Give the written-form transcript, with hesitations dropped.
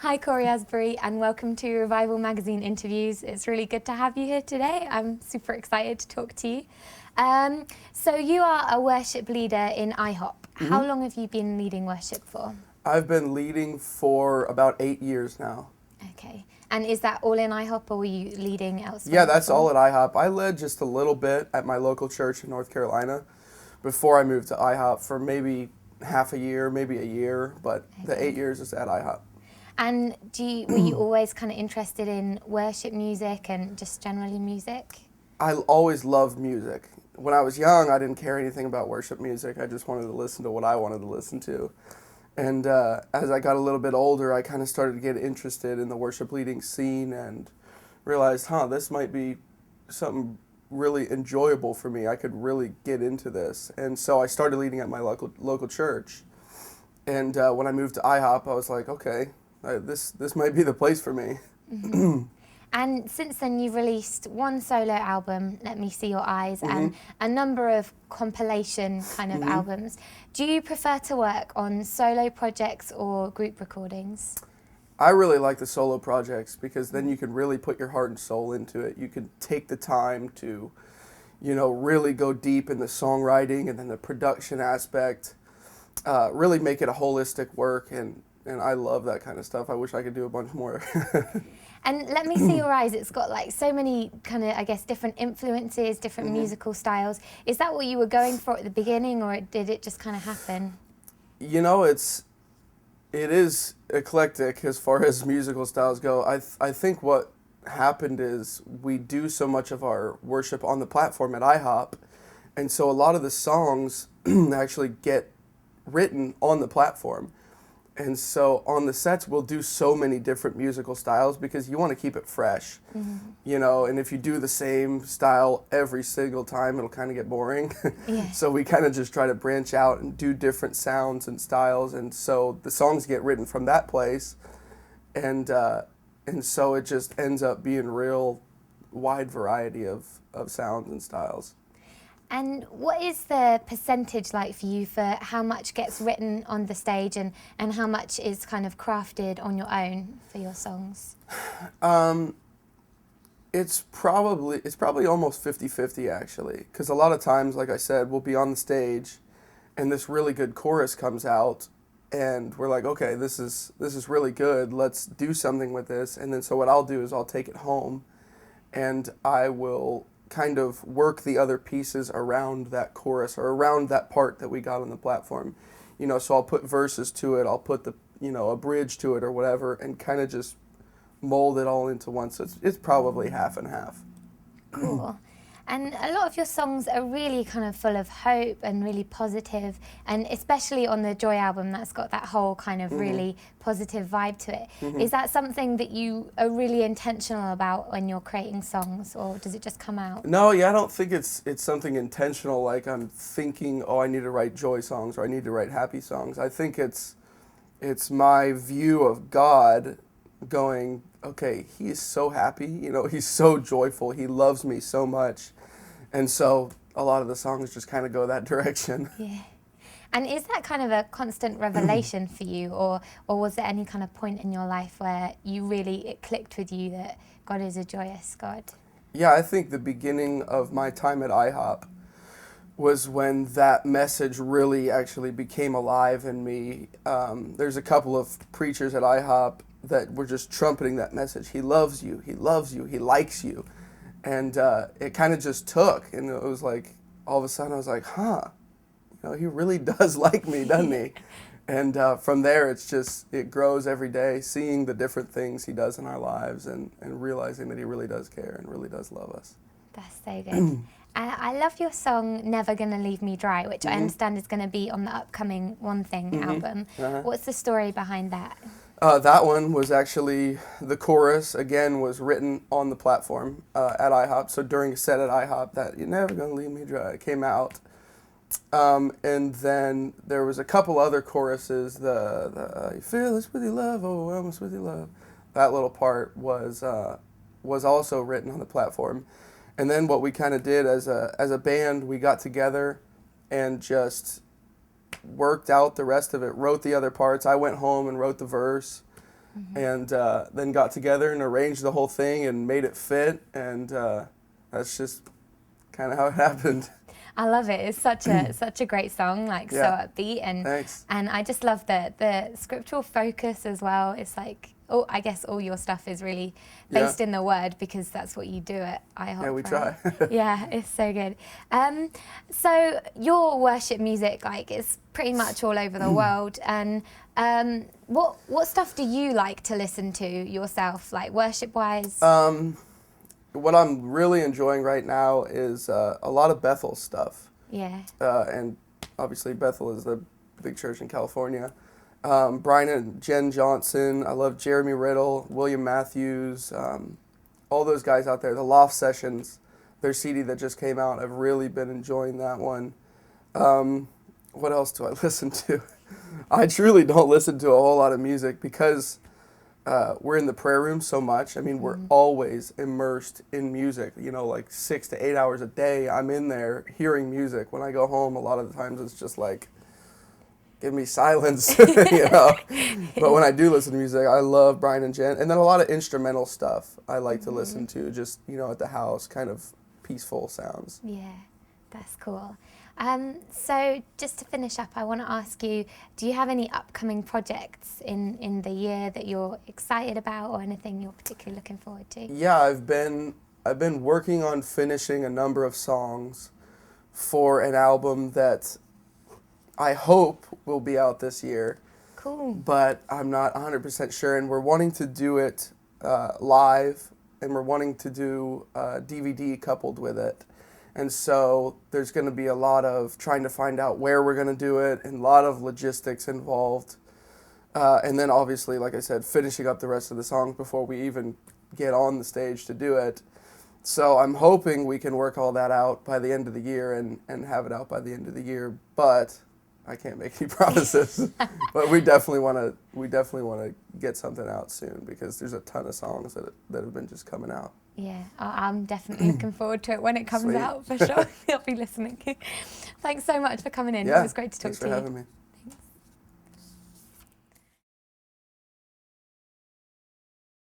Hi, Cory Asbury, and welcome to Revival Magazine Interviews. It's really good to have you here today. I'm super excited to talk to you. So you are a worship leader in IHOP. How long have you been leading worship for? I've been leading for about 8 years now. Okay. And is that all in IHOP, or were you leading elsewhere? Yeah, that's before? all at IHOP. I led just a little bit at my local church in North Carolina before I moved to IHOP for maybe half a year, maybe a year, but the 8 years is at IHOP. And were you always kind of interested in worship music and just generally music? I always loved music. When I was young, I didn't care anything about worship music. I just wanted to listen to what I wanted to listen to. And as I got a little bit older, I kind of started to get interested in the worship leading scene and realized, this might be something really enjoyable for me. I could really get into this. And so I started leading at my local church. And when I moved to IHOP, I was like, okay, this might be the place for me. And since then, you've released one solo album, Let Me See Your Eyes, and a number of compilation kind of albums. Do you prefer to work on solo projects or group recordings? I really like the solo projects because then you can really put your heart and soul into it. You can take the time to, really go deep in the songwriting and then the production aspect, really make it a holistic work, and I love that kind of stuff. I wish I could do a bunch more. And Let Me See Your Eyes, it's got like so many kind of, I guess, different influences, different musical styles. Is that what you were going for at the beginning, or did it just kind of happen? It is eclectic as far as musical styles go. I think what happened is we do so much of our worship on the platform at IHOP, and so a lot of the songs actually get written on the platform. And so on the sets, we'll do so many different musical styles because you want to keep it fresh, and if you do the same style every single time, it'll kind of get boring. Yeah. So we kind of just try to branch out and do different sounds and styles. And so the songs get written from that place. And so it just ends up being real wide variety of sounds and styles. And what is the percentage like for you for how much gets written on the stage and how much is kind of crafted on your own for your songs? It's probably almost 50-50 actually, because a lot of times, like I said, we'll be on the stage and this really good chorus comes out and we're like, okay, this is really good, let's do something with this. And then so what I'll do is I'll take it home and I will kind of work the other pieces around that chorus or around that part that we got on the platform. So I'll put verses to it, I'll put a bridge to it or whatever, and kind of just mold it all into one. So it's probably half and half. Cool. And a lot of your songs are really kind of full of hope and really positive, and especially on the Joy album, that's got that whole kind of really positive vibe to it. Is that something that you are really intentional about when you're creating songs, or does it just come out? No, yeah, I don't think it's something intentional, like I'm thinking, I need to write joy songs or I need to write happy songs. I think it's my view of God going, okay, he is so happy, he's so joyful, he loves me so much. And so a lot of the songs just kind of go that direction. Yeah. And is that kind of a constant revelation for you, or was there any kind of point in your life where it clicked with you that God is a joyous God? Yeah, I think the beginning of my time at IHOP was when that message really actually became alive in me. There's a couple of preachers at IHOP that were just trumpeting that message. He loves you, he likes you. And it kind of just took, and it was like, all of a sudden I was like, he really does like me, doesn't he? And from there, it grows every day, seeing the different things he does in our lives and realizing that he really does care and really does love us. That's so good. I love your song, Never Gonna Leave Me Dry, which I understand is going to be on the upcoming One Thing album. What's the story behind that? That one was actually, the chorus, again, was written on the platform at IHOP. So during a set at IHOP, that You're Never Gonna Leave Me Dry came out. And then there was a couple other choruses, You fill us with your love, overwhelm us with your love. That little part was also written on the platform. And then what we kind of did as a band, we got together and just worked out the rest of it, wrote the other parts. I went home and wrote the verse, and then got together and arranged the whole thing and made it fit, and that's just kind of how it happened. I love it. It's such a great song, like so upbeat, and Thanks. and I just love the scriptural focus as well. It's like, I guess all your stuff is really based in the Word, because that's what you do at IHOP. Yeah, we right? try. Yeah, it's so good. So your worship music, like, is pretty much all over the world, and what stuff do you like to listen to yourself, like worship-wise? What I'm really enjoying right now is a lot of Bethel stuff. Yeah. And obviously Bethel is the big church in California. Brian and Jen Johnson, I love Jeremy Riddle, William Matthews, all those guys out there. The Loft Sessions, their CD that just came out, I've really been enjoying that one. What else do I listen to? I truly don't listen to a whole lot of music because we're in the prayer room so much. I mean, we're always immersed in music, you know, like 6 to 8 hours a day. I'm in there hearing music. When I go home, a lot of the times it's just like, give me silence, you know. But when I do listen to music, I love Brian and Jen. And then a lot of instrumental stuff I like to listen to, just, you know, at the house, kind of peaceful sounds. Yeah, that's cool. So just to finish up, I want to ask you, do you have any upcoming projects in the year that you're excited about, or anything you're particularly looking forward to? Yeah, I've been working on finishing a number of songs for an album that I hope will be out this year. Cool. But I'm not 100% sure, and we're wanting to do it live, and we're wanting to do DVD coupled with it. And so there's going to be a lot of trying to find out where we're going to do it, and a lot of logistics involved. And then obviously, like I said, finishing up the rest of the songs before we even get on the stage to do it. So I'm hoping we can work all that out by the end of the year and have it out by the end of the year. But I can't make any promises. But we definitely want to get something out soon, because there's a ton of songs that have been just coming out. Yeah, I'm definitely looking forward to it when it comes Sweet. out, for sure. I'll be listening. Thanks so much for coming in. Yeah, It was great to talk to you. Thanks for having me.